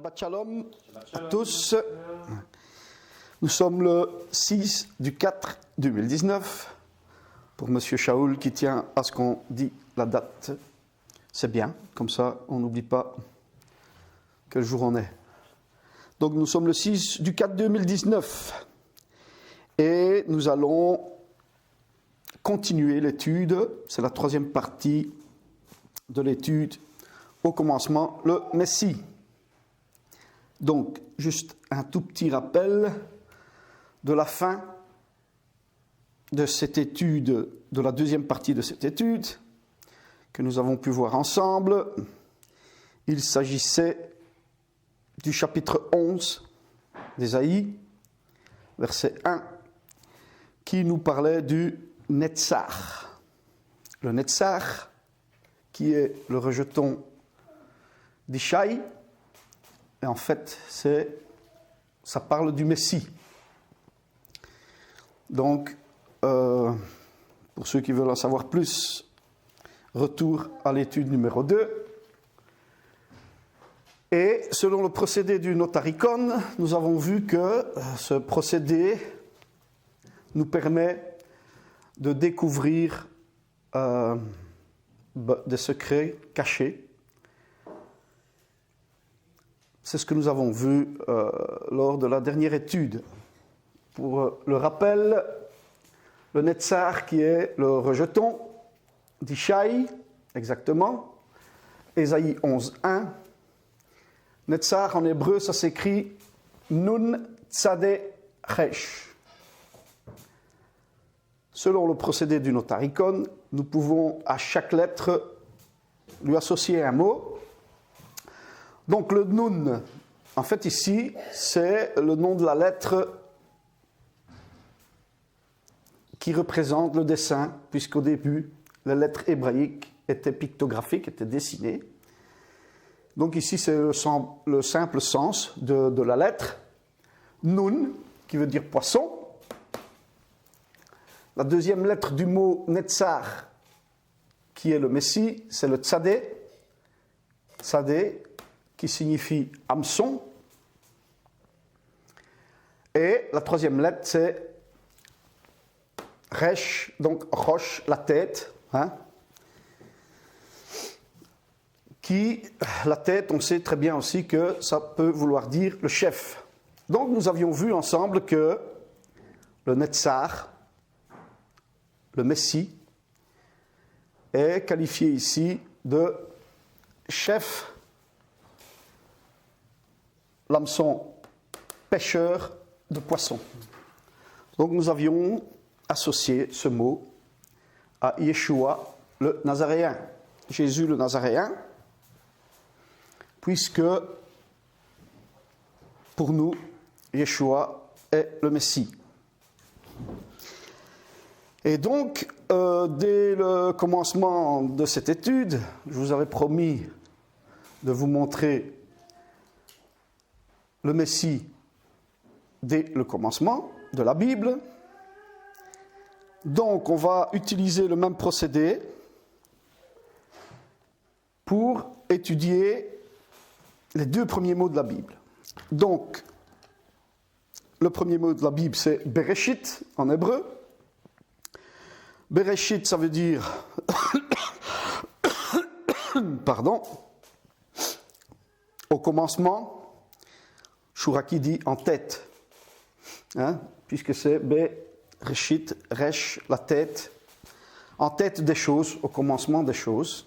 Shabbat Shalom à tous. Nous sommes le 6 du 4 2019. Pour Monsieur Shaoul qui tient à ce qu'on dit la date, c'est bien, comme ça on n'oublie pas quel jour on est. Donc nous sommes le 6 du 4 2019 et nous allons continuer l'étude. C'est la troisième partie de l'étude. Au commencement, le Messie. Donc, juste un tout petit rappel de la fin de cette étude, de la deuxième partie de cette étude, que nous avons pu voir ensemble. Il s'agissait du chapitre 11 d'Ésaïe, verset 1, qui nous parlait du Netzar. Le Netzar, qui est le rejeton d'Ishaï, et en fait, ça parle du Messie. Donc, pour ceux qui veulent en savoir plus, retour à l'étude numéro 2. Et selon le procédé du Notaricon, nous avons vu que ce procédé nous permet de découvrir des secrets cachés. C'est ce que nous avons vu lors de la dernière étude. Pour le rappel, le Netzar qui est le rejeton d'Ishaï, exactement, Ésaïe 11.1. Netzar en hébreu, ça s'écrit Nun Tzadeh Resh. Selon le procédé du Notaricon, nous pouvons à chaque lettre lui associer un mot. Donc le Nun, en fait ici, c'est le nom de la lettre qui représente le dessin, puisqu'au début, les lettres hébraïques étaient pictographiques, étaient dessinées. Donc ici, c'est le simple sens de la lettre. Nun, qui veut dire poisson. La deuxième lettre du mot Netzar, qui est le Messie, c'est le Tzadeh. Tzadeh, qui signifie hameçon. Et la troisième lettre, c'est Resh, donc Rosh, la tête. La tête, on sait très bien aussi que ça peut vouloir dire le chef. Donc nous avions vu ensemble que le Netzar, le Messie, est qualifié ici de chef, l'hameçon pêcheur de poissons. Donc nous avions associé ce mot à Yeshua le Nazaréen, Jésus le Nazaréen, puisque pour nous, Yeshua est le Messie. Et donc, dès le commencement de cette étude, je vous avais promis de vous montrer le Messie dès le commencement de la Bible. Donc, on va utiliser le même procédé pour étudier les deux premiers mots de la Bible. Donc, le premier mot de la Bible, c'est Bereshit en hébreu. Bereshit, ça veut dire pardon, au commencement. Chouraki dit en tête, puisque c'est Bereshit, Resh, la tête, en tête des choses, au commencement des choses.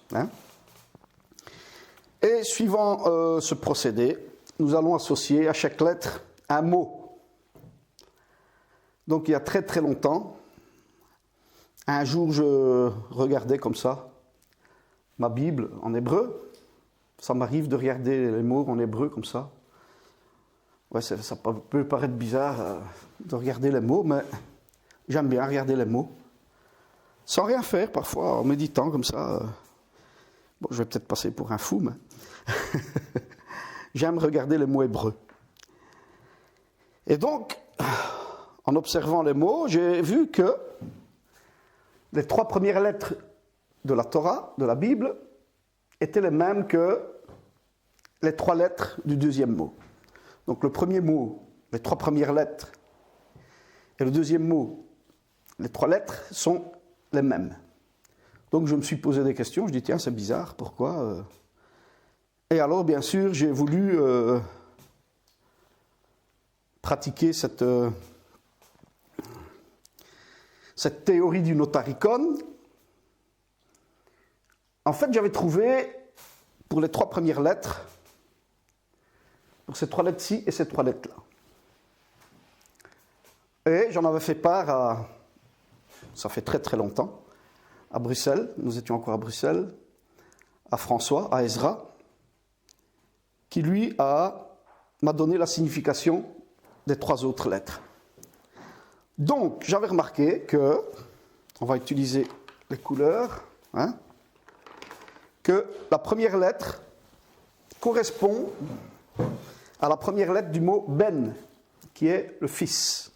Et suivant ce procédé, nous allons associer à chaque lettre un mot. Donc il y a très très longtemps, un jour je regardais comme ça ma Bible en hébreu. Ça m'arrive de regarder les mots en hébreu comme ça. Ouais, ça peut paraître bizarre de regarder les mots, mais j'aime bien regarder les mots. Sans rien faire, parfois, en méditant comme ça. Bon, je vais peut-être passer pour un fou, mais j'aime regarder les mots hébreux. Et donc, en observant les mots, j'ai vu que les trois premières lettres de la Torah, de la Bible, étaient les mêmes que les 3 lettres du deuxième mot. Donc le premier mot, les 3 premières lettres, et le deuxième mot, les 3 lettres sont les mêmes. Donc je me suis posé des questions, je dis tiens c'est bizarre, pourquoi Et alors bien sûr j'ai voulu pratiquer cette théorie du notaricon. En fait j'avais trouvé pour les 3 premières lettres, pour ces 3 lettres-ci et ces 3 lettres-là. Et j'en avais fait part ça fait très très longtemps, à Bruxelles, nous étions encore à Bruxelles, à François, à Ezra, qui lui m'a donné la signification des 3 autres lettres. Donc, j'avais remarqué que, on va utiliser les couleurs, que la première lettre correspond à la première lettre du mot ben, qui est le fils.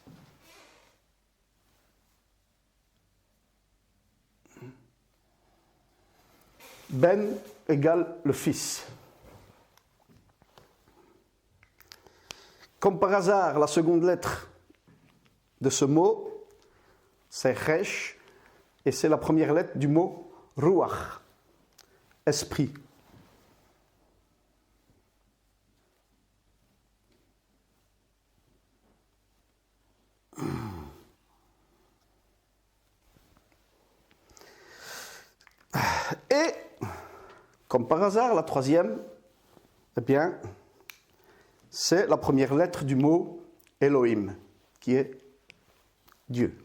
Ben égale le fils. Comme par hasard, la seconde lettre de ce mot, c'est resh, et c'est la première lettre du mot ruach, esprit. Et, comme par hasard, la troisième, eh bien, c'est la première lettre du mot Elohim, qui est Dieu.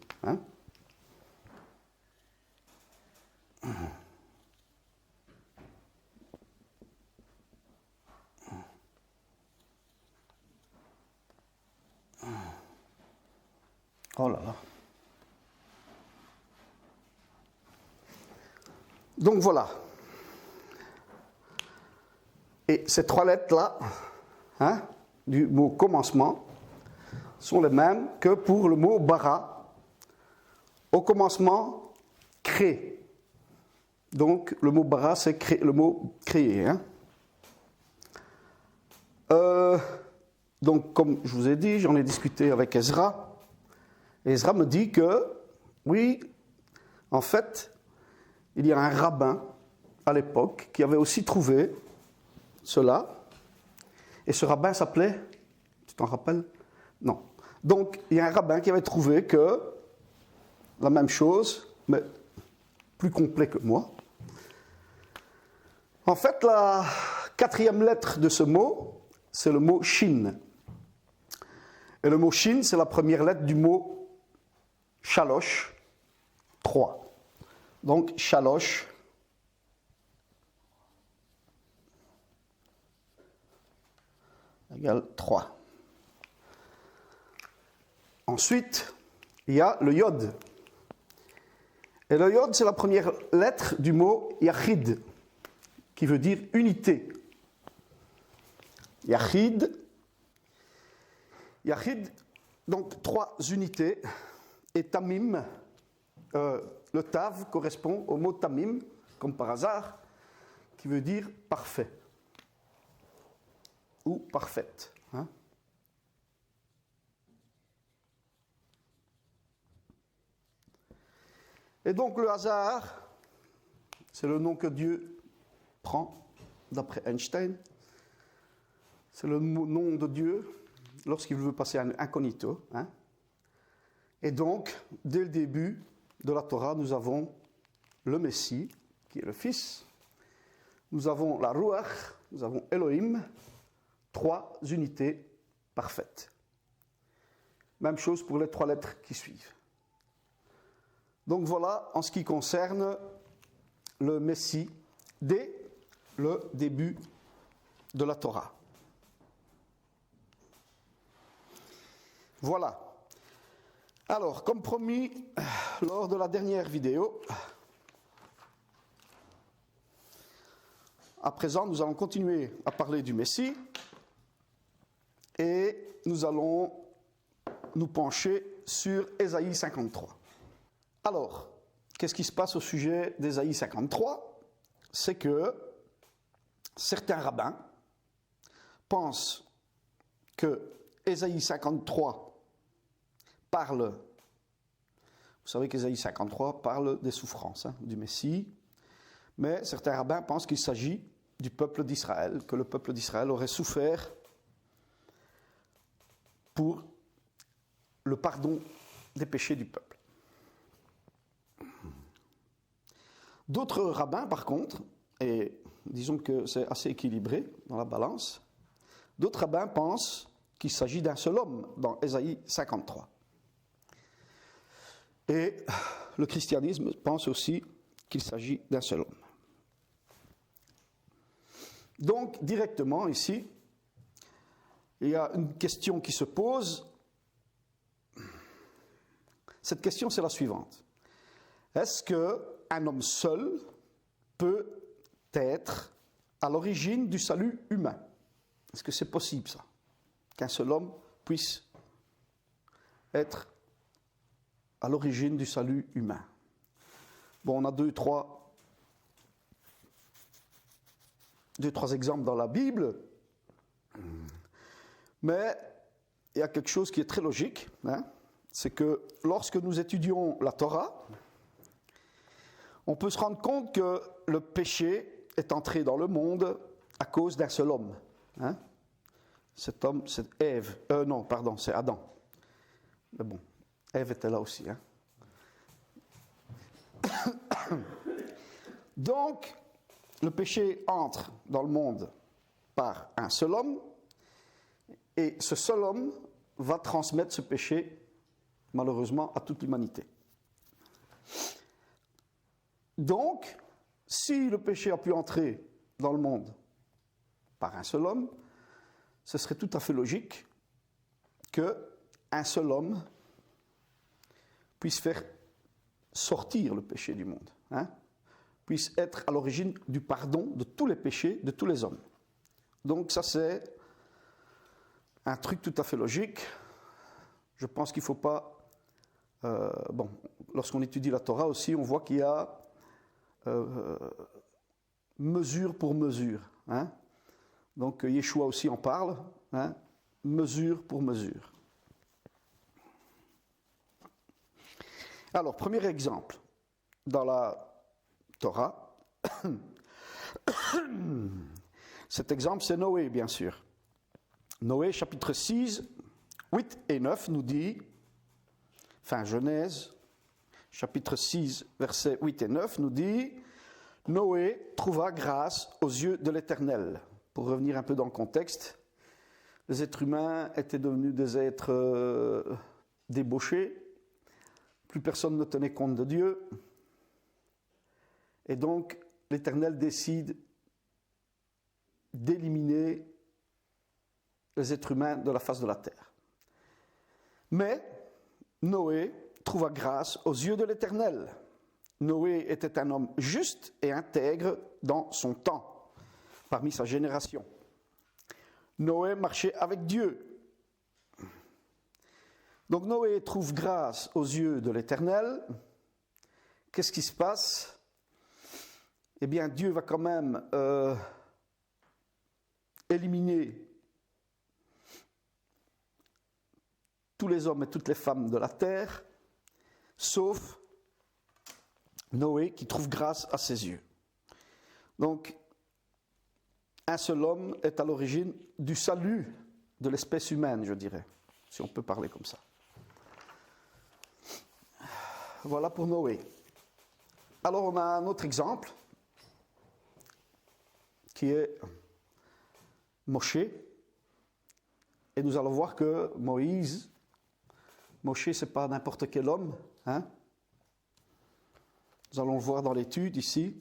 Oh là là. Donc voilà. Et ces 3 lettres-là, du mot commencement, sont les mêmes que pour le mot bara. Au commencement, crée. Donc le mot bara, c'est le mot créer. Donc comme je vous ai dit, j'en ai discuté avec Ezra. Et Ezra me dit que, oui, en fait, il y a un rabbin à l'époque qui avait aussi trouvé cela. Et ce rabbin s'appelait, tu t'en rappelles? Non. Donc, il y a un rabbin qui avait trouvé que la même chose, mais plus complet que moi. En fait, la 4e lettre de ce mot, c'est le mot shin. Et le mot shin, c'est la première lettre du mot shalosh, 3. Donc, shalosh égale 3. Ensuite, il y a le yod. Et le yod, c'est la première lettre du mot yachid, qui veut dire unité. Yachid, donc 3 unités. Et tamim, le tav correspond au mot tamim, comme par hasard, qui veut dire parfait ou parfaite. Et donc le hasard, c'est le nom que Dieu prend, d'après Einstein. C'est le nom de Dieu lorsqu'il veut passer un incognito. Et donc, dès le début de la Torah, nous avons le Messie, qui est le Fils. Nous avons la Ruach, nous avons Elohim, 3 unités parfaites. Même chose pour les 3 lettres qui suivent. Donc voilà, en ce qui concerne le Messie, dès le début de la Torah. Voilà. Alors, comme promis, lors de la dernière vidéo, à présent, nous allons continuer à parler du Messie et nous allons nous pencher sur Ésaïe 53. Alors, qu'est-ce qui se passe au sujet d'Ésaïe 53 ? C'est que certains rabbins pense que Ésaïe 53 parle, vous savez qu'Ésaïe 53 parle des souffrances du Messie, mais certains rabbins pensent qu'il s'agit du peuple d'Israël, que le peuple d'Israël aurait souffert pour le pardon des péchés du peuple. D'autres rabbins, par contre, et disons que c'est assez équilibré dans la balance, d'autres rabbins pensent qu'il s'agit d'un seul homme dans Ésaïe 53. Et le christianisme pense aussi qu'il s'agit d'un seul homme. Donc, directement ici, il y a une question qui se pose. Cette question, c'est la suivante. Est-ce qu'un homme seul peut être à l'origine du salut humain? Est-ce que c'est possible, ça? Qu'un seul homme puisse être à l'origine du salut humain? Bon, on a deux, trois exemples dans la Bible, mais il y a quelque chose qui est très logique, c'est que lorsque nous étudions la Torah, on peut se rendre compte que le péché est entré dans le monde à cause d'un seul homme. Cet homme, c'est Ève. C'est Adam. Mais bon, Ève était là aussi. Donc, le péché entre dans le monde par un seul homme, et ce seul homme va transmettre ce péché, malheureusement, à toute l'humanité. Donc, si le péché a pu entrer dans le monde par un seul homme, ce serait tout à fait logique qu'un seul homme puisse faire sortir le péché du monde, puisse être à l'origine du pardon de tous les péchés de tous les hommes. Donc ça, c'est un truc tout à fait logique. Je pense qu'il ne faut pas... lorsqu'on étudie la Torah aussi, on voit qu'il y a mesure pour mesure. Donc Yeshua aussi en parle, mesure pour mesure. Alors, premier exemple, dans la Torah, cet exemple c'est Noé, bien sûr. Noé, chapitre 6, 8 et 9 nous dit, Genèse, chapitre 6, versets 8 et 9 nous dit, Noé trouva grâce aux yeux de l'Éternel. Pour revenir un peu dans le contexte, les êtres humains étaient devenus des êtres débauchés, plus personne ne tenait compte de Dieu, et donc l'Éternel décide d'éliminer les êtres humains de la face de la terre. Mais Noé trouva grâce aux yeux de l'Éternel. Noé était un homme juste et intègre dans son temps, parmi sa génération. Noé marchait avec Dieu. Donc Noé trouve grâce aux yeux de l'Éternel. Qu'est-ce qui se passe? Eh bien, Dieu va quand même éliminer tous les hommes et toutes les femmes de la terre, sauf Noé qui trouve grâce à ses yeux. Donc, un seul homme est à l'origine du salut de l'espèce humaine, je dirais, si on peut parler comme ça. Voilà pour Noé. Alors, on a un autre exemple, qui est Moshe. Et nous allons voir que Moshe, ce n'est pas n'importe quel homme. Nous allons le voir dans l'étude ici.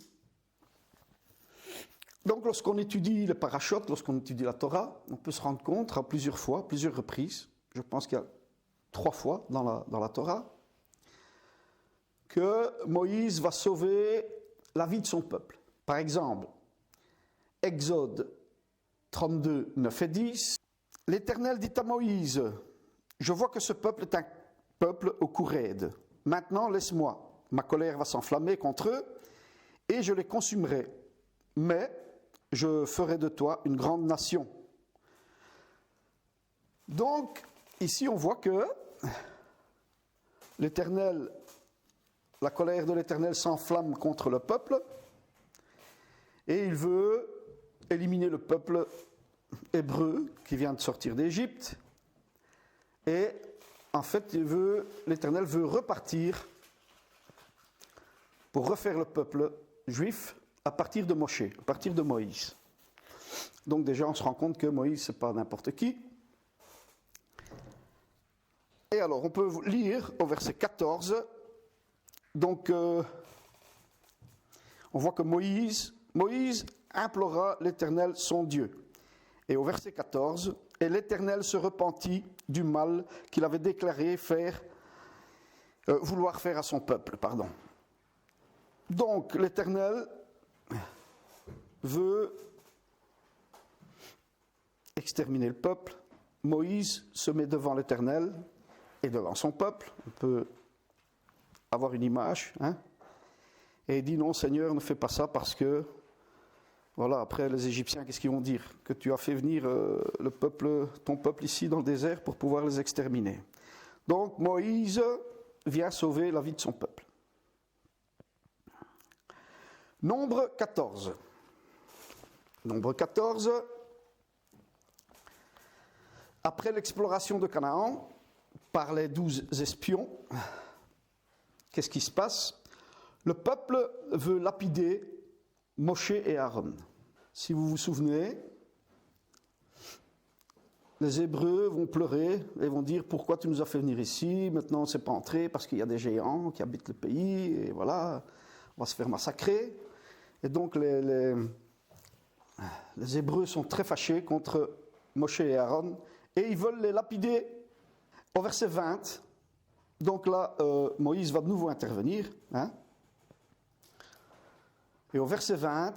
Donc, lorsqu'on étudie le parachute, lorsqu'on étudie la Torah, on peut se rendre compte à plusieurs fois, plusieurs reprises, je pense qu'il y a 3 fois dans la Torah, que Moïse va sauver la vie de son peuple. Par exemple, Exode 32, 9 et 10, l'Éternel dit à Moïse, « Je vois que ce peuple est un peuple au cou raide. Maintenant, laisse-moi. Ma colère va s'enflammer contre eux et je les consumerai. Mais je ferai de toi une grande nation. Donc, ici, on voit que l'Éternel, la colère de l'Éternel s'enflamme contre le peuple et il veut éliminer le peuple hébreu qui vient de sortir d'Égypte. Et en fait, l'Éternel veut repartir pour refaire le peuple juif à partir de Moshe, à partir de Moïse. Donc déjà, on se rend compte que Moïse, ce n'est pas n'importe qui. Et alors, on peut lire au verset 14. Donc, on voit que Moïse implora l'Éternel, son Dieu. Et au verset 14, « Et l'Éternel se repentit du mal qu'il avait déclaré vouloir faire à son peuple. » Donc, l'Éternel veut exterminer le peuple. Moïse se met devant l'Éternel et devant son peuple. On peut avoir une image. Et il dit, non Seigneur, ne fais pas ça parce que, voilà, après les Égyptiens, qu'est-ce qu'ils vont dire? Que tu as fait venir ton peuple ici dans le désert pour pouvoir les exterminer. Donc Moïse vient sauver la vie de son peuple. Nombre 14. Nombre 14. Après l'exploration de Canaan, par les 12 espions, qu'est-ce qui se passe? Le peuple veut lapider Moshe et Aaron. Si vous vous souvenez, les Hébreux vont pleurer et vont dire pourquoi tu nous as fait venir ici, maintenant on ne sait pas entrer parce qu'il y a des géants qui habitent le pays, et voilà, on va se faire massacrer. Et donc les Hébreux sont très fâchés contre Moshe et Aaron et ils veulent les lapider. Au verset 20, donc là, Moïse va de nouveau intervenir. Et au verset 20,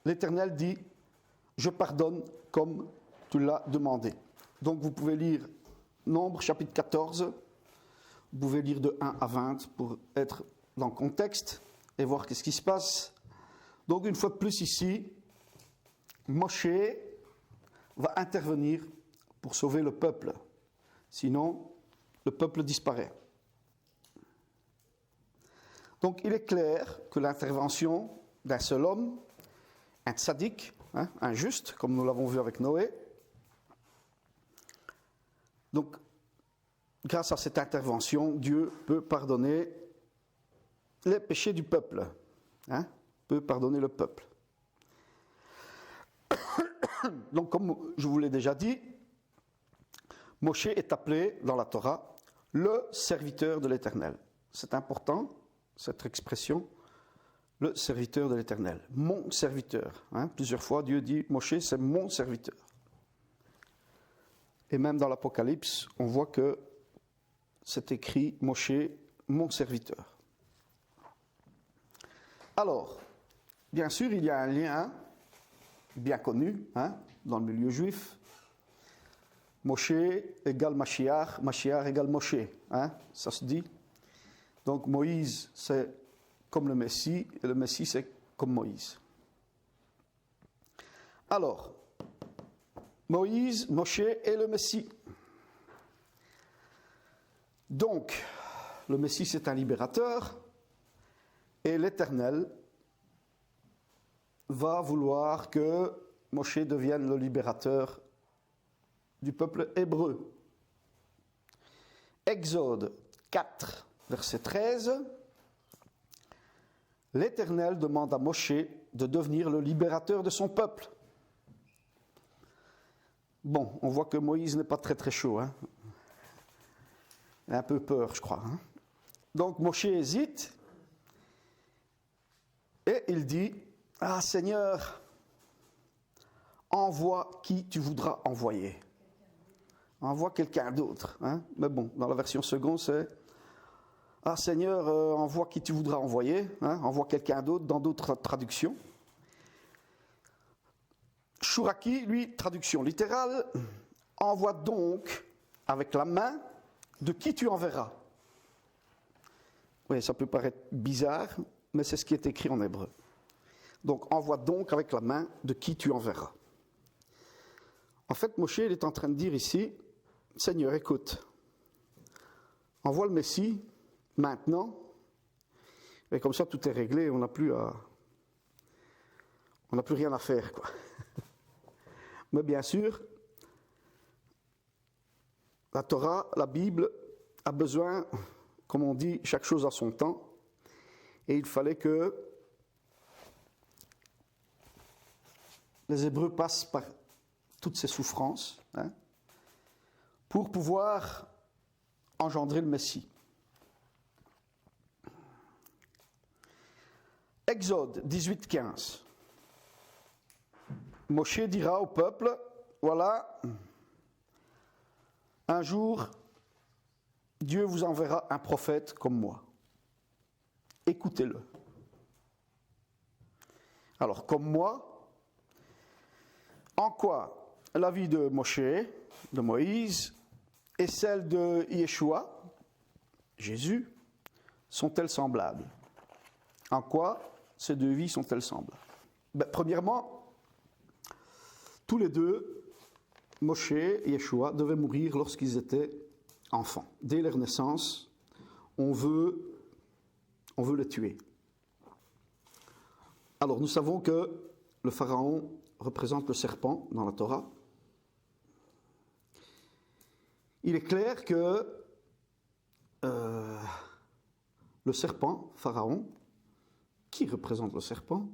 l'Éternel dit, « Je pardonne comme tu l'as demandé. » Donc vous pouvez lire Nombre chapitre 14, vous pouvez lire de 1 à 20 pour être dans le contexte et voir qu'est-ce qui se passe. Donc une fois de plus ici, Moshe va intervenir pour sauver le peuple. Sinon, le peuple disparaît. Donc il est clair que l'intervention d'un seul homme, un tzaddik, un juste, comme nous l'avons vu avec Noé, donc grâce à cette intervention, Dieu peut pardonner les péchés du peuple, peut pardonner le peuple. Donc comme je vous l'ai déjà dit, Moshe est appelé dans la Torah le serviteur de l'Éternel. C'est important, cette expression, le serviteur de l'Éternel. Mon serviteur. Plusieurs fois, Dieu dit, Moshe, c'est mon serviteur. Et même dans l'Apocalypse, on voit que c'est écrit, Moshe, mon serviteur. Alors, bien sûr, il y a un lien bien connu dans le milieu juif. Moshe égale Mashiach, Mashiach égale Moshe. Ça se dit. Donc Moïse, c'est comme le Messie, et le Messie, c'est comme Moïse. Alors, Moïse, Moshe et le Messie. Donc, le Messie, c'est un libérateur, et l'Éternel va vouloir que Moshe devienne le libérateur du peuple hébreu. Exode 4, verset 13. L'Éternel demande à Moshe de devenir le libérateur de son peuple. Bon, on voit que Moïse n'est pas très très chaud. Il a un peu peur, je crois. Donc Moshe hésite et il dit, « Ah Seigneur, envoie qui tu voudras envoyer. » Envoie quelqu'un d'autre. Mais bon, dans la version seconde, c'est « Ah Seigneur, envoie qui tu voudras envoyer. » Envoie quelqu'un d'autre dans d'autres traductions. Chouraki, lui, traduction littérale, « Envoie donc avec la main de qui tu enverras. » Oui, ça peut paraître bizarre, mais c'est ce qui est écrit en hébreu. Donc, envoie donc avec la main de qui tu enverras. En fait, Moshe il est en train de dire ici, Seigneur, écoute, envoie le Messie maintenant, et comme ça tout est réglé, on n'a plus rien à faire, quoi. Mais bien sûr, la Torah, la Bible, a besoin, comme on dit, chaque chose à son temps, et il fallait que les Hébreux passent par toutes ces souffrances, pour pouvoir engendrer le Messie. Exode 18:15. Moshe dira au peuple, voilà, un jour, Dieu vous enverra un prophète comme moi. Écoutez-le. Alors, comme moi, en quoi la vie de Moshe, de Moïse, et celle de Yeshua, Jésus, sont-elles semblables? En quoi ces deux vies sont-elles semblables? Premièrement, tous les deux, Moshe et Yeshua, devaient mourir lorsqu'ils étaient enfants. Dès leur naissance, on veut les tuer. Alors, nous savons que le pharaon représente le serpent dans la Torah. Il est clair que le serpent, pharaon, qui représente le serpent,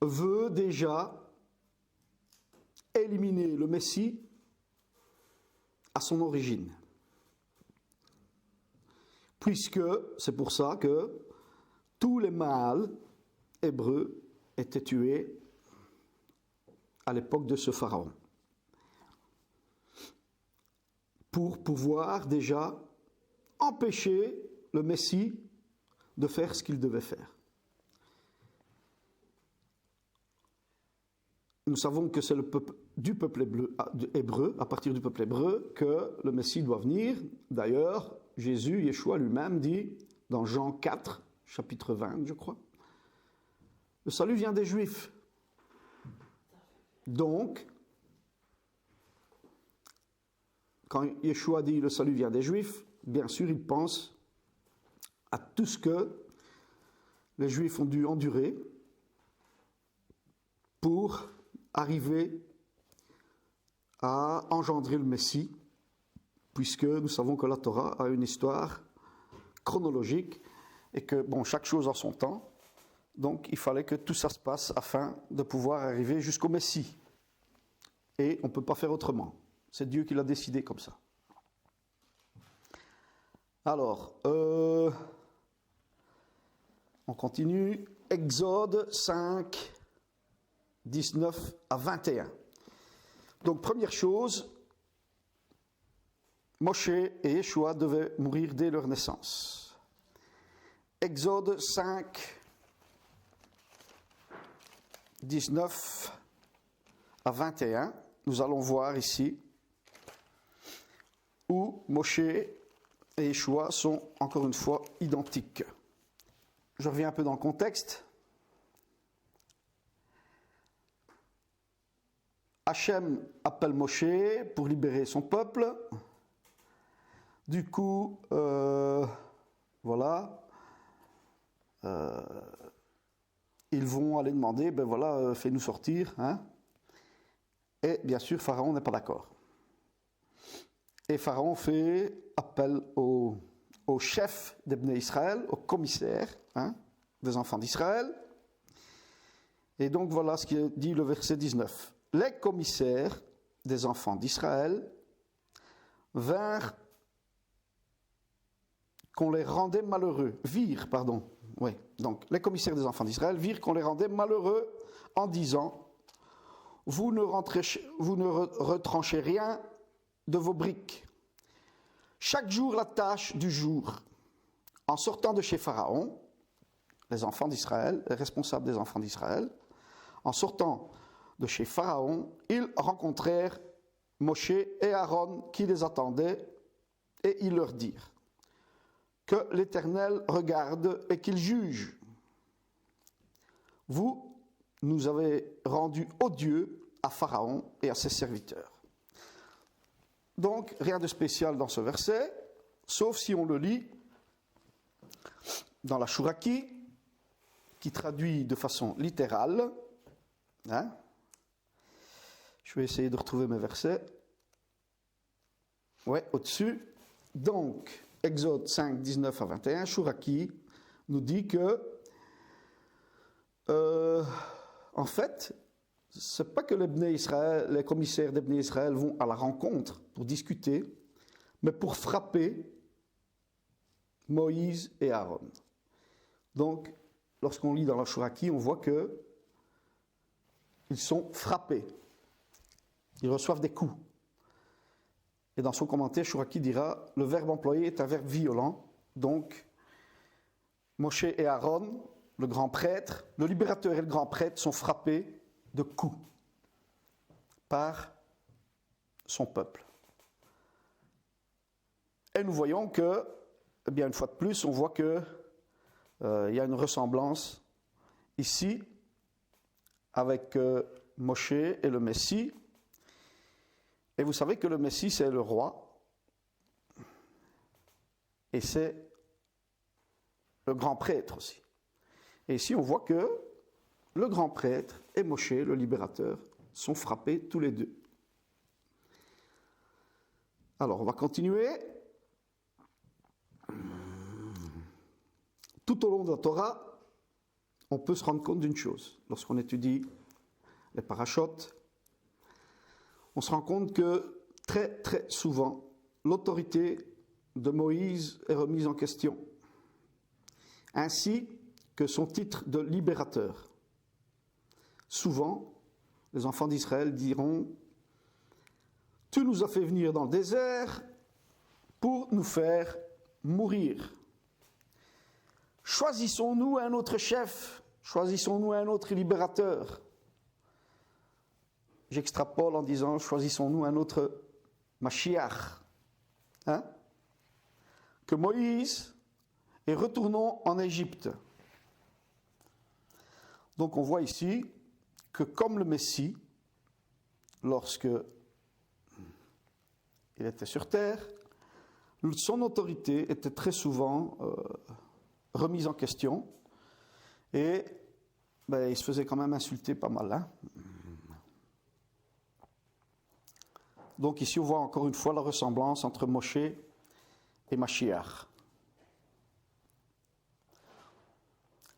veut déjà éliminer le Messie à son origine. Puisque c'est pour ça que tous les mâles hébreux étaient tués à l'époque de ce pharaon. Pour pouvoir déjà empêcher le Messie de faire ce qu'il devait faire. Nous savons que c'est du peuple hébreu, à partir du peuple hébreu, que le Messie doit venir. D'ailleurs, Jésus, Yeshua lui-même dit, dans Jean 4, chapitre 20, je crois, le salut vient des Juifs. Donc, quand Yeshua dit le salut vient des Juifs, bien sûr, il pense à tout ce que les Juifs ont dû endurer pour arriver à engendrer le Messie, puisque nous savons que la Torah a une histoire chronologique et que, chaque chose en son temps, donc il fallait que tout ça se passe afin de pouvoir arriver jusqu'au Messie. Et on ne peut pas faire autrement. C'est Dieu qui l'a décidé comme ça. Alors, on continue. Exode 5, 19 à 21. Donc, première chose, Moshe et Yeshua devaient mourir dès leur naissance. Exode 5, 19 à 21, nous allons voir ici où Moshe et Yeshua sont encore une fois identiques. Je reviens un peu dans le contexte. Hachem appelle Moshe pour libérer son peuple. Du coup, voilà, ils vont aller demander, fais-nous sortir. Et bien sûr, Pharaon n'est pas d'accord. Et Pharaon fait appel au chef des Bnei Israël, au commissaire des enfants d'Israël. Et donc voilà ce qui dit le verset 19. Les commissaires des enfants d'Israël virent qu'on les rendait malheureux. Donc les commissaires des enfants d'Israël virent qu'on les rendait malheureux en disant « Vous ne retranchez rien de vos briques. Chaque jour la tâche du jour. En sortant de chez Pharaon, les enfants d'Israël, les responsables des enfants d'Israël, en sortant de chez Pharaon, ils rencontrèrent Moshe et Aaron qui les attendaient et ils leur dirent que l'Éternel regarde et qu'il juge. Vous nous avez rendus odieux à Pharaon et à ses serviteurs. Donc, rien de spécial dans ce verset, sauf si on le lit dans la Chouraki, qui traduit de façon littérale. Hein? Je vais essayer de retrouver mes versets. Ouais, au-dessus. Donc, Exode 5, 19 à 21, Chouraki nous dit que, en fait, c'est pas que les commissaires des Bnei Israël vont à la rencontre pour discuter, mais pour frapper Moïse et Aaron. Donc, lorsqu'on lit dans la Chouraki, on voit que ils sont frappés. Ils reçoivent des coups. Et dans son commentaire, Chouraki dira, le verbe employé est un verbe violent. Donc, Moshe et Aaron, le grand prêtre, le libérateur et le grand prêtre sont frappés de coups par son peuple. Et nous voyons que, eh bien, une fois de plus, on voit que il y a une ressemblance ici avec Moshe et le Messie. Et vous savez que le Messie, c'est le roi. Et c'est le grand prêtre aussi. Et ici, on voit que le grand prêtre et Moshe, le libérateur, sont frappés tous les deux. Alors, on va continuer. Tout au long de la Torah, on peut se rendre compte d'une chose. Lorsqu'on étudie les parashotes, on se rend compte que très très souvent, l'autorité de Moïse est remise en question, ainsi que son titre de libérateur. Souvent, les enfants d'Israël diront « Tu nous as fait venir dans le désert pour nous faire mourir. Choisissons-nous un autre chef, choisissons-nous un autre libérateur. » J'extrapole en disant « Choisissons-nous un autre Mashiach. Hein? Que Moïse et retournons en Égypte. » Donc on voit ici que comme le Messie, lorsque il était sur terre, son autorité était très souvent remise en question et il se faisait quand même insulter pas mal. Hein? Donc ici on voit encore une fois la ressemblance entre Moshe et Mashiach.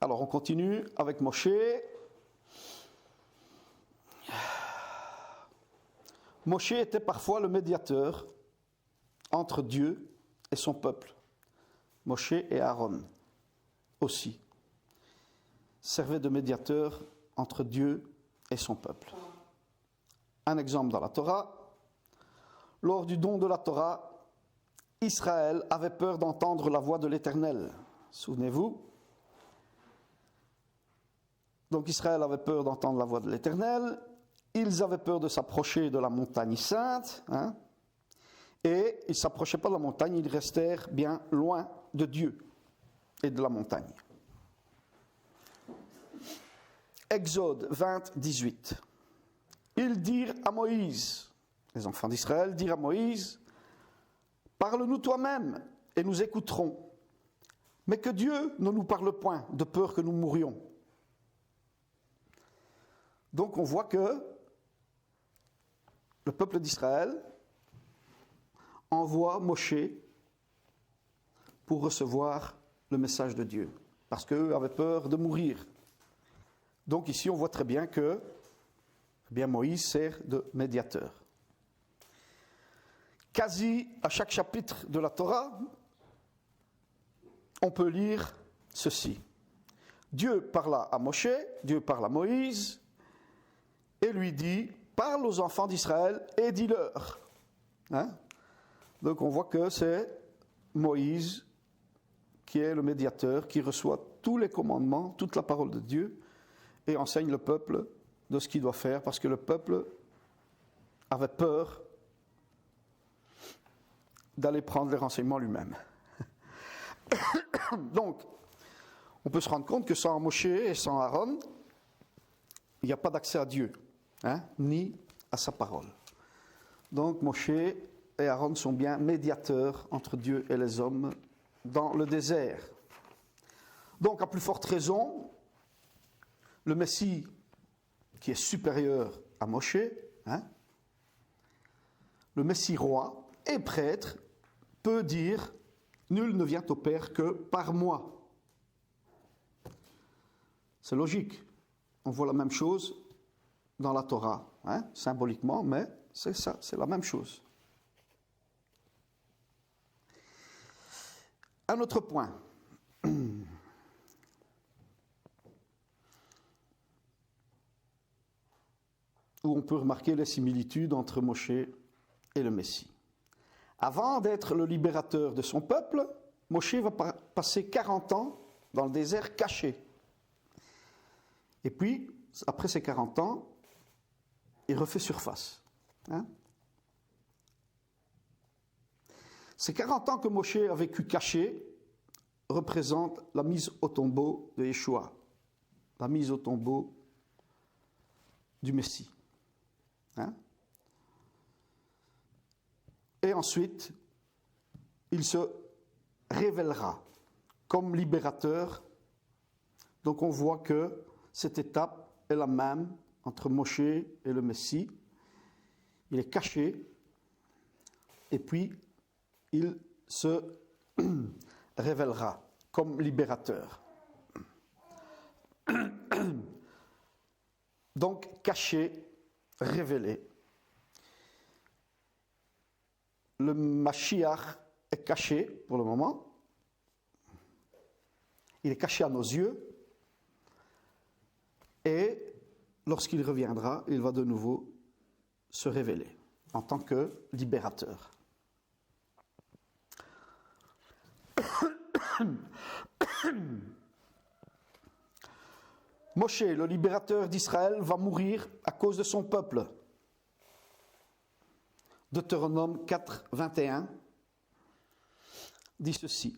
Alors on continue avec Moshe. Moshe était parfois le médiateur entre Dieu et son peuple. Moshe et Aaron aussi servaient de médiateur entre Dieu et son peuple. Un exemple dans la Torah. Lors du don de la Torah, Israël avait peur d'entendre la voix de l'Éternel. Souvenez-vous? Donc Israël avait peur d'entendre la voix de l'Éternel. Ils avaient peur de s'approcher de la montagne sainte. Hein, et ils ne s'approchaient pas de la montagne, ils restèrent bien loin de Dieu et de la montagne. Exode 20, 18. Ils dirent à Moïse, les enfants d'Israël dirent à Moïse, « Parle-nous toi-même et nous écouterons. Mais que Dieu ne nous parle point, de peur que nous mourions. » Donc on voit que le peuple d'Israël envoie Moshe pour recevoir le message de Dieu, parce qu'eux avaient peur de mourir. Donc ici on voit très bien que Moïse sert de médiateur. Quasi à chaque chapitre de la Torah, on peut lire ceci. Dieu parla à Moshe, Dieu parle à Moïse, et lui dit, parle aux enfants d'Israël et dis-leur. Hein? Donc on voit que c'est Moïse qui est le médiateur, qui reçoit tous les commandements, toute la parole de Dieu, et enseigne le peuple de ce qu'il doit faire, parce que le peuple avait peur d'aller prendre les renseignements lui-même. Donc, on peut se rendre compte que sans Moshe et sans Aaron, il n'y a pas d'accès à Dieu. ni à sa parole. Donc Moshe et Aaron sont bien médiateurs entre Dieu et les hommes dans le désert. Donc à plus forte raison, le Messie qui est supérieur à Moshe, le Messie roi et prêtre, peut dire « Nul ne vient au Père que par moi ». C'est logique. On voit la même chose dans la Torah, symboliquement, mais c'est ça, c'est la même chose. Un autre point. Où on peut remarquer les similitudes entre Moshe et le Messie. Avant d'être le libérateur de son peuple, Moshe va passer 40 ans dans le désert caché. Et puis, après ces 40 ans, il refait surface. Ces 40 ans que Moshe a vécu caché représentent la mise au tombeau de Yeshua, la mise au tombeau du Messie. Et ensuite, il se révélera comme libérateur. Donc on voit que cette étape est la même entre Moshe et le Messie. Il est caché et puis il se révélera comme libérateur. Donc caché, révélé. Le Mashiach est caché pour le moment. Il est caché à nos yeux. Et lorsqu'il reviendra, il va de nouveau se révéler en tant que libérateur. Moshe, le libérateur d'Israël, va mourir à cause de son peuple. Deutéronome 4, 21 dit ceci.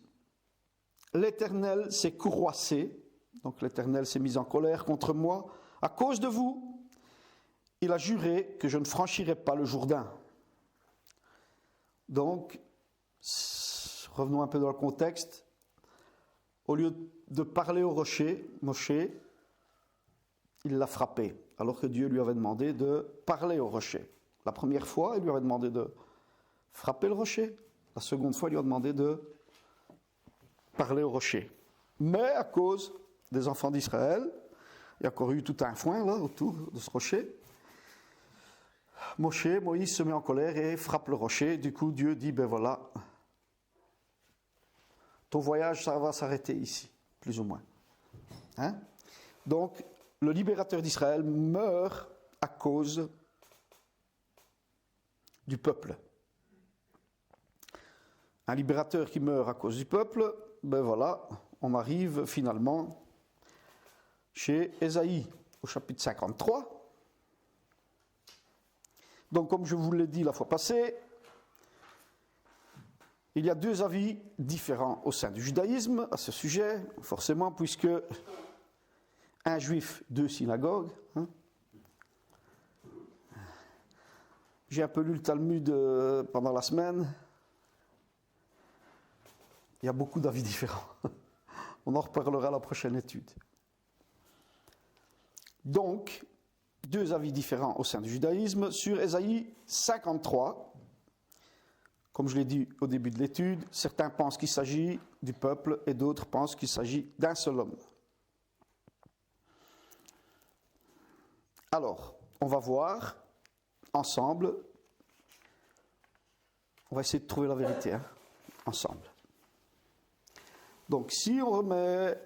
L'Éternel s'est courroiessé, donc l'Éternel s'est mis en colère contre moi, à cause de vous. Il a juré que je ne franchirai pas le Jourdain. Donc, revenons un peu dans le contexte. Au lieu de parler au rocher, Moshe, il l'a frappé, alors que Dieu lui avait demandé de parler au rocher. La première fois, il lui avait demandé de frapper le rocher. La seconde fois, il lui a demandé de parler au rocher. Mais à cause des enfants d'Israël, il y a encore eu tout un foin là autour de ce rocher. Moïse se met en colère et frappe le rocher. Du coup, Dieu dit, ben voilà, ton voyage, ça va s'arrêter ici, plus ou moins. Donc, le libérateur d'Israël meurt à cause du peuple. Un libérateur qui meurt à cause du peuple, ben voilà, on arrive finalement chez Ésaïe, au chapitre 53. Donc, comme je vous l'ai dit la fois passée, il y a deux avis différents au sein du judaïsme à ce sujet, forcément, puisque un juif, deux synagogues. J'ai un peu lu le Talmud pendant la semaine. Il y a beaucoup d'avis différents. On en reparlera à la prochaine étude. Donc, deux avis différents au sein du judaïsme sur Ésaïe 53. Comme je l'ai dit au début de l'étude, certains pensent qu'il s'agit du peuple et d'autres pensent qu'il s'agit d'un seul homme. Alors, on va voir ensemble, on va essayer de trouver la vérité, ensemble. Donc, si on remet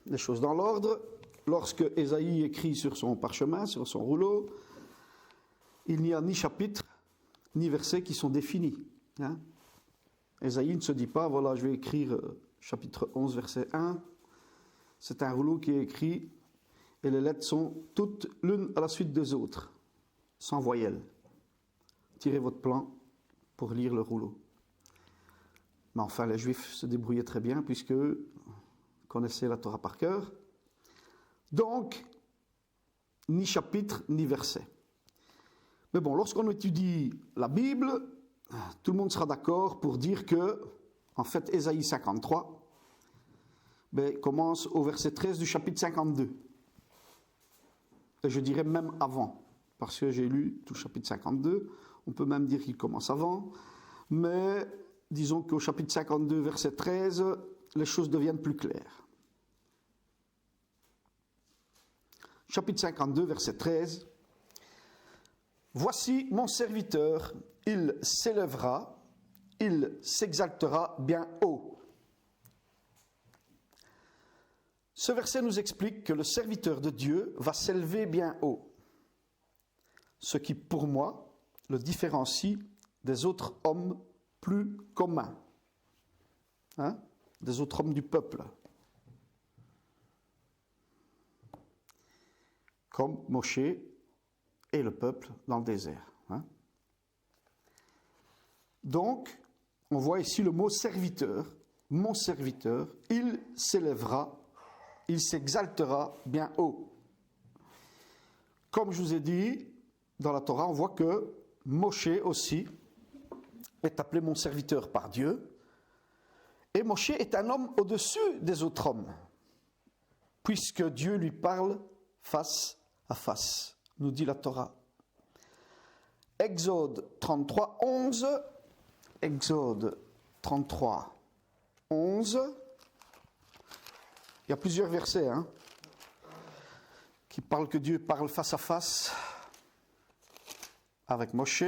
les choses dans l'ordre, lorsque Ésaïe écrit sur son parchemin, sur son rouleau, il n'y a ni chapitre, ni versets qui sont définis. Ésaïe ne se dit pas, voilà, je vais écrire chapitre 11, verset 1. C'est un rouleau qui est écrit, et les lettres sont toutes l'une à la suite des autres, sans voyelles. Tirez votre plan pour lire le rouleau. Mais enfin, les Juifs se débrouillaient très bien, puisqu'eux connaissaient la Torah par cœur. Donc, ni chapitre, ni verset. Mais bon, lorsqu'on étudie la Bible, tout le monde sera d'accord pour dire que, en fait, Ésaïe 53 commence au verset 13 du chapitre 52. Et je dirais même avant, parce que j'ai lu tout le chapitre 52, on peut même dire qu'il commence avant, mais disons qu'au chapitre 52, verset 13, les choses deviennent plus claires. Chapitre 52, verset 13. Voici mon serviteur, il s'élèvera, il s'exaltera bien haut. Ce verset nous explique que le serviteur de Dieu va s'élever bien haut, ce qui, pour moi, le différencie des autres hommes plus communs, des autres hommes du peuple, comme Moshe et le peuple dans le désert. Donc, on voit ici le mot serviteur, mon serviteur, il s'élèvera, il s'exaltera bien haut. Comme je vous ai dit, dans la Torah, on voit que Moshe aussi est appelé mon serviteur par Dieu. Et Moshe est un homme au-dessus des autres hommes, puisque Dieu lui parle face à face, nous dit la Torah. Exode 33, 11. Exode 33, 11. Il y a plusieurs versets qui parlent que Dieu parle face à face avec Moshe.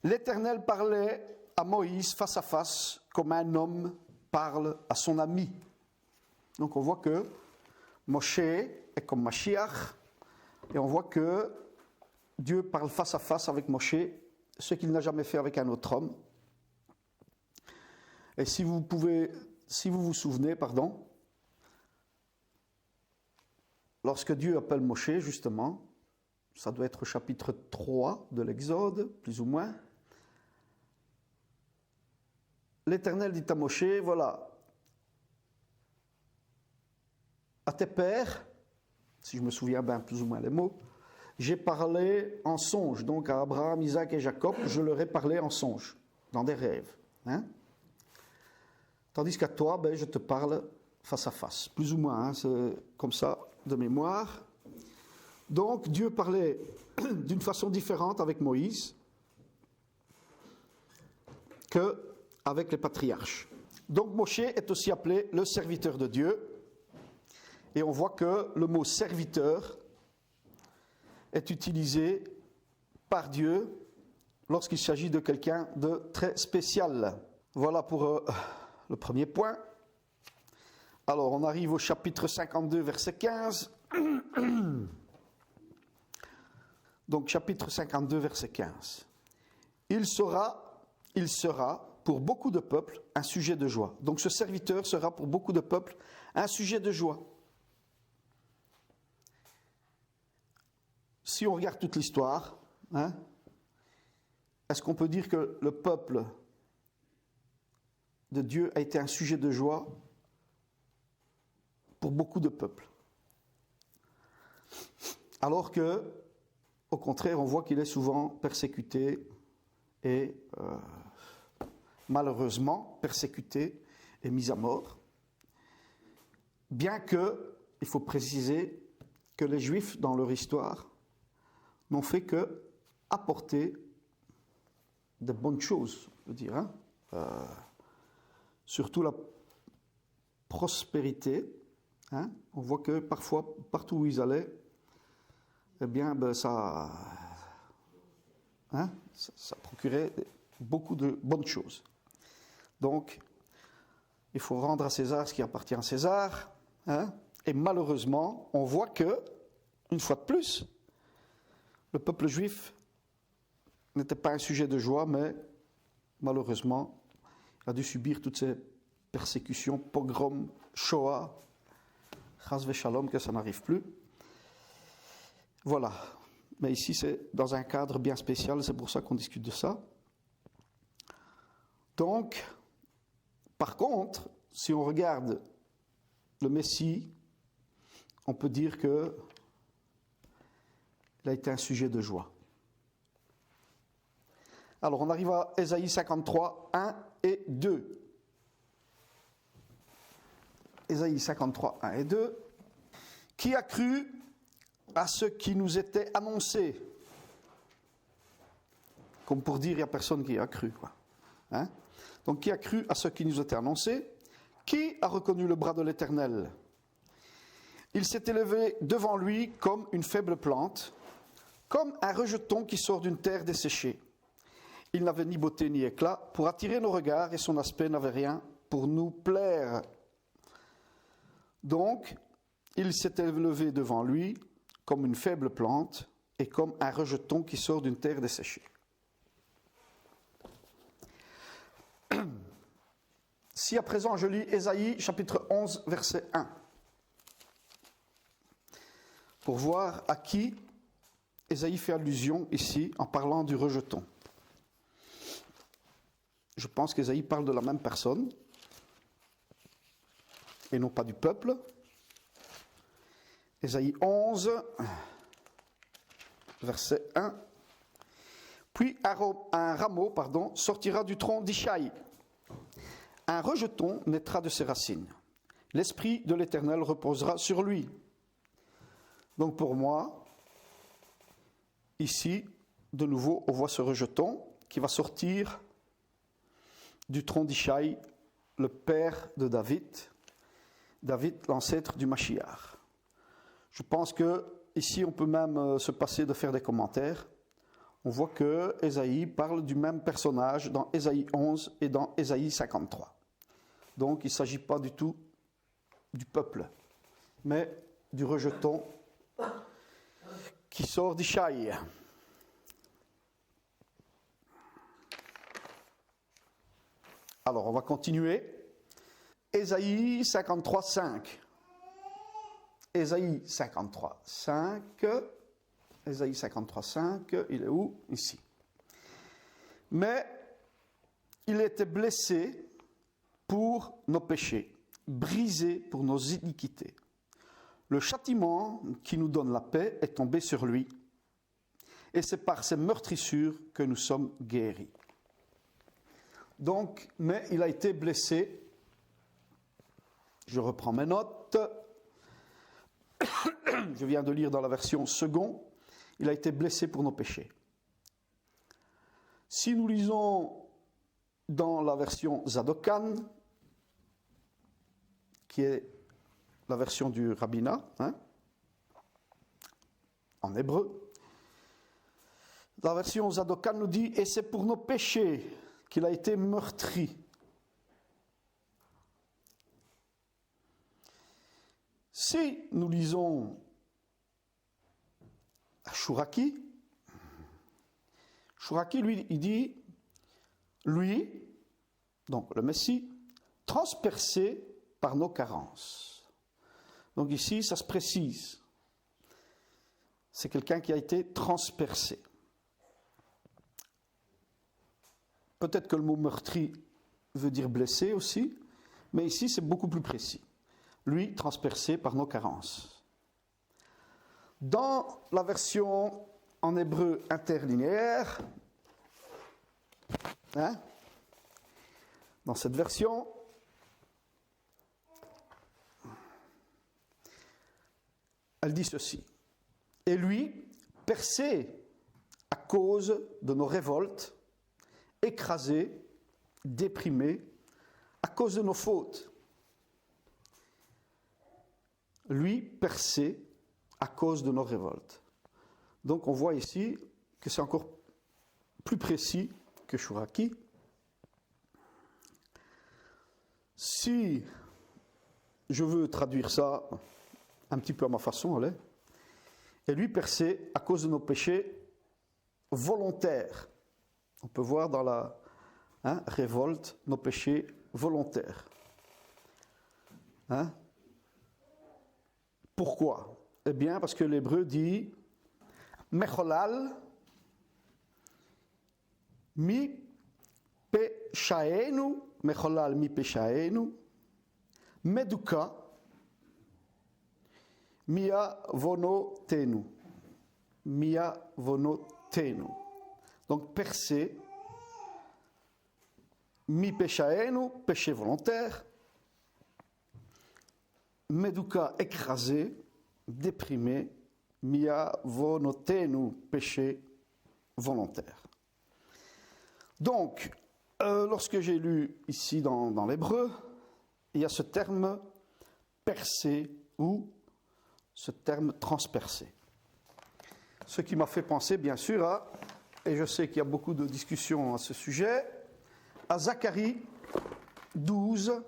L'Éternel parlait à Moïse face à face comme un homme parle à son ami. Donc on voit que Moshe est comme Mashiach et on voit que Dieu parle face à face avec Moshe, ce qu'il n'a jamais fait avec un autre homme. Et si vous vous souvenez, lorsque Dieu appelle Moshe, justement, ça doit être au chapitre 3 de l'Exode, plus ou moins, l'Éternel dit à Moshe, voilà, à tes pères, si je me souviens bien plus ou moins les mots, j'ai parlé en songe, donc à Abraham, Isaac et Jacob, je leur ai parlé en songe, dans des rêves. Tandis qu'à toi, je te parle face à face, plus ou moins, c'est comme ça, de mémoire. Donc Dieu parlait d'une façon différente avec Moïse qu'avec les patriarches. Donc Moshe est aussi appelé le serviteur de Dieu. Et on voit que le mot serviteur est utilisé par Dieu lorsqu'il s'agit de quelqu'un de très spécial. Voilà pour le premier point. Alors on arrive au chapitre 52, verset 15. Donc chapitre 52, verset 15. Il sera pour beaucoup de peuples un sujet de joie. Donc ce serviteur sera pour beaucoup de peuples un sujet de joie. Si on regarde toute l'histoire, est-ce qu'on peut dire que le peuple de Dieu a été un sujet de joie pour beaucoup de peuples? Alors que, au contraire, on voit qu'il est souvent persécuté et malheureusement persécuté et mis à mort. Bien que, il faut préciser que les Juifs, dans leur histoire, n'ont fait que apporter de bonnes choses, je veux dire, surtout la prospérité. On voit que parfois, partout où ils allaient, eh bien, ça procurait beaucoup de bonnes choses. Donc, il faut rendre à César ce qui appartient à César. Et malheureusement, on voit que, une fois de plus, le peuple juif n'était pas un sujet de joie, mais malheureusement, il a dû subir toutes ces persécutions, pogroms, Shoah, chas v'shalom, que ça n'arrive plus. Voilà. Mais ici, c'est dans un cadre bien spécial, c'est pour ça qu'on discute de ça. Donc, par contre, si on regarde le Messie, on peut dire que il a été un sujet de joie. Alors, on arrive à Ésaïe 53, 1 et 2. Ésaïe 53, 1 et 2. Qui a cru à ce qui nous était annoncé? Comme pour dire, il n'y a personne qui a cru, quoi. Hein? Donc, qui a cru à ce qui nous était annoncé? Qui a reconnu le bras de l'Éternel? Il s'est élevé devant lui comme une faible plante, comme un rejeton qui sort d'une terre desséchée. Il n'avait ni beauté ni éclat pour attirer nos regards et son aspect n'avait rien pour nous plaire. Donc, il s'est élevé devant lui comme une faible plante et comme un rejeton qui sort d'une terre desséchée. Si à présent je lis Ésaïe chapitre 11 verset 1 pour voir à qui Ésaïe fait allusion ici en parlant du rejeton. Je pense qu'Ésaïe parle de la même personne et non pas du peuple. Ésaïe 11 verset 1. Puis un rameau sortira du tronc d'Ishaï. Un rejeton naîtra de ses racines. L'esprit de l'Éternel reposera sur lui. Donc pour moi, ici, de nouveau, on voit ce rejeton qui va sortir du tronc d'Ishaï, le père de David, l'ancêtre du Mashiach. Je pense que ici, on peut même se passer de faire des commentaires. On voit que Ésaïe parle du même personnage dans Ésaïe 11 et dans Ésaïe 53. Donc il ne s'agit pas du tout du peuple, mais du rejeton qui sort d'Ishaï. Alors on va continuer. Ésaïe 53, 5. Ésaïe 53, 5. Ésaïe 53, 5, il est où? Ici. Mais il était blessé pour nos péchés, brisé pour nos iniquités. Le châtiment qui nous donne la paix est tombé sur lui, et c'est par ses meurtrissures que nous sommes guéris. Donc, mais il a été blessé. Je reprends mes notes. Je viens de lire dans la version second. Il a été blessé pour nos péchés. Si nous lisons dans la version Zadokan, qui est la version du rabbinat, en hébreu, la version Zadokan nous dit « Et c'est pour nos péchés qu'il a été meurtri ». Si nous lisons Shuraki, lui, il dit, lui, donc le Messie, transpercé par nos carences. Donc ici, ça se précise. C'est quelqu'un qui a été transpercé. Peut-être que le mot meurtri veut dire blessé aussi, mais ici, c'est beaucoup plus précis. Lui, transpercé par nos carences. Dans la version en hébreu interlinéaire, dans cette version, elle dit ceci. Et lui, percé à cause de nos révoltes, écrasé, déprimé, à cause de nos fautes. Lui, percé à cause de nos révoltes. Donc on voit ici que c'est encore plus précis que Shuraki. Si je veux traduire ça un petit peu à ma façon, allez, et lui percé à cause de nos péchés volontaires. On peut voir dans la révolte nos péchés volontaires. Pourquoi? Eh bien, parce que l'hébreu dit Mecholal mi peshaenu, Mecholal mi peshaenu, Meduka, Mia vonotenu. Mia vonotenu. Donc percé. Mi peshaenu, péché volontaire. Meduka écrasé, déprimé. Mia vonotenu, péché volontaire. Donc, lorsque j'ai lu ici dans l'hébreu, il y a ce terme percé ou ce terme transpercé. Ce qui m'a fait penser, bien sûr, et je sais qu'il y a beaucoup de discussions à ce sujet, à Zacharie 12,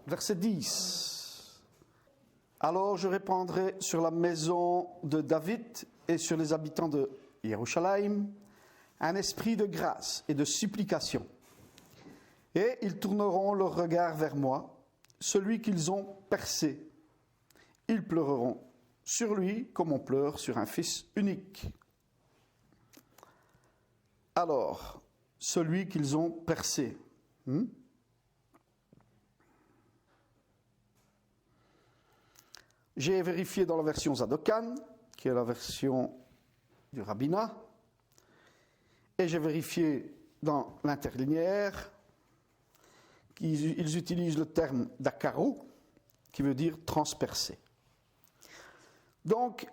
verset 10. Alors je répandrai sur la maison de David et sur les habitants de Jérusalem un esprit de grâce et de supplication. Et ils tourneront leur regard vers moi, celui qu'ils ont percé. Ils pleureront sur lui comme on pleure sur un fils unique. Alors, celui qu'ils ont percé. J'ai vérifié dans la version Zadokan, qui est la version du rabbinat, et j'ai vérifié dans l'interlinéaire qu'ils utilisent le terme dakaru, qui veut dire transpercé. Donc,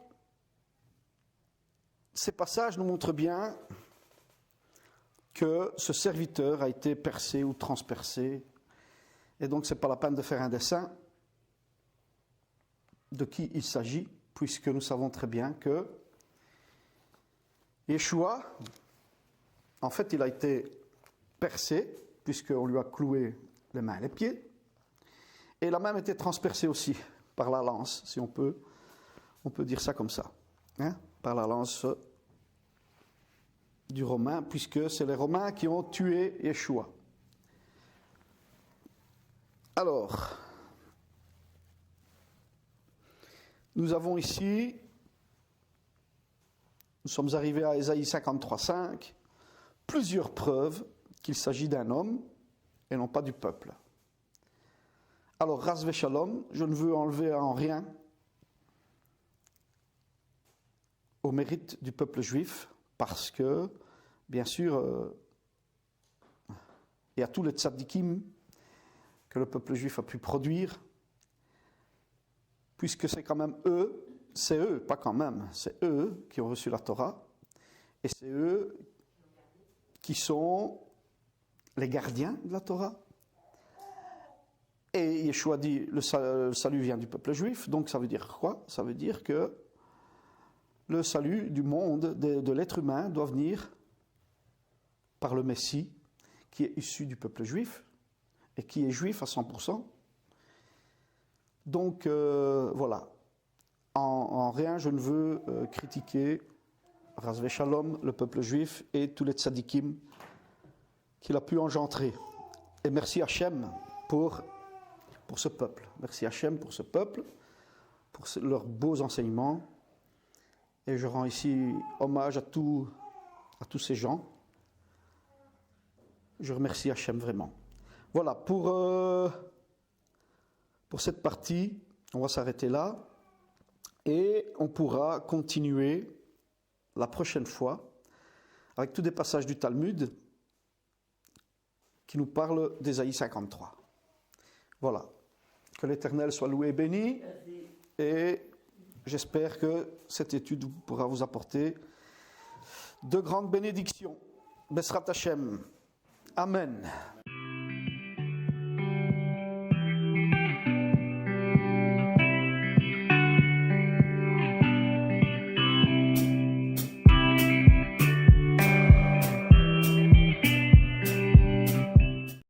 ces passages nous montrent bien que ce serviteur a été percé ou transpercé, et donc ce n'est pas la peine de faire un dessin de qui il s'agit, puisque nous savons très bien que Yeshua, en fait, il a été percé, puisqu'on lui a cloué les mains et les pieds, et il a même été transpercé aussi par la lance, si on peut dire ça comme ça, par la lance du Romain, puisque c'est les Romains qui ont tué Yeshua. Alors, nous avons ici, nous sommes arrivés à Ésaïe 53,5, plusieurs preuves qu'il s'agit d'un homme et non pas du peuple. Alors, Ras Veshalom, je ne veux enlever en rien au mérite du peuple juif, parce que, bien sûr, il y a tous les tzadikim que le peuple juif a pu produire, puisque c'est quand même eux, c'est eux, pas quand même, c'est eux qui ont reçu la Torah, et c'est eux qui sont les gardiens de la Torah. Et Yeshua dit, le salut vient du peuple juif, donc ça veut dire quoi? Ça veut dire que le salut du monde, de l'être humain, doit venir par le Messie, qui est issu du peuple juif, et qui est juif à 100%. Donc, voilà. En rien, je ne veux critiquer Ras Veshalom, le peuple juif, et tous les tzadikim qu'il a pu engendrer. Et merci Hachem pour ce peuple. Merci Hachem pour ce peuple, pour leurs beaux enseignements. Et je rends ici hommage à tous ces gens. Je remercie Hachem vraiment. Voilà, pour cette partie, on va s'arrêter là. Et on pourra continuer la prochaine fois avec tous des passages du Talmud qui nous parlent d'Ésaïe 53. Voilà. Que l'Éternel soit loué et béni. Et j'espère que cette étude pourra vous apporter de grandes bénédictions. Besrat Hashem. Amen.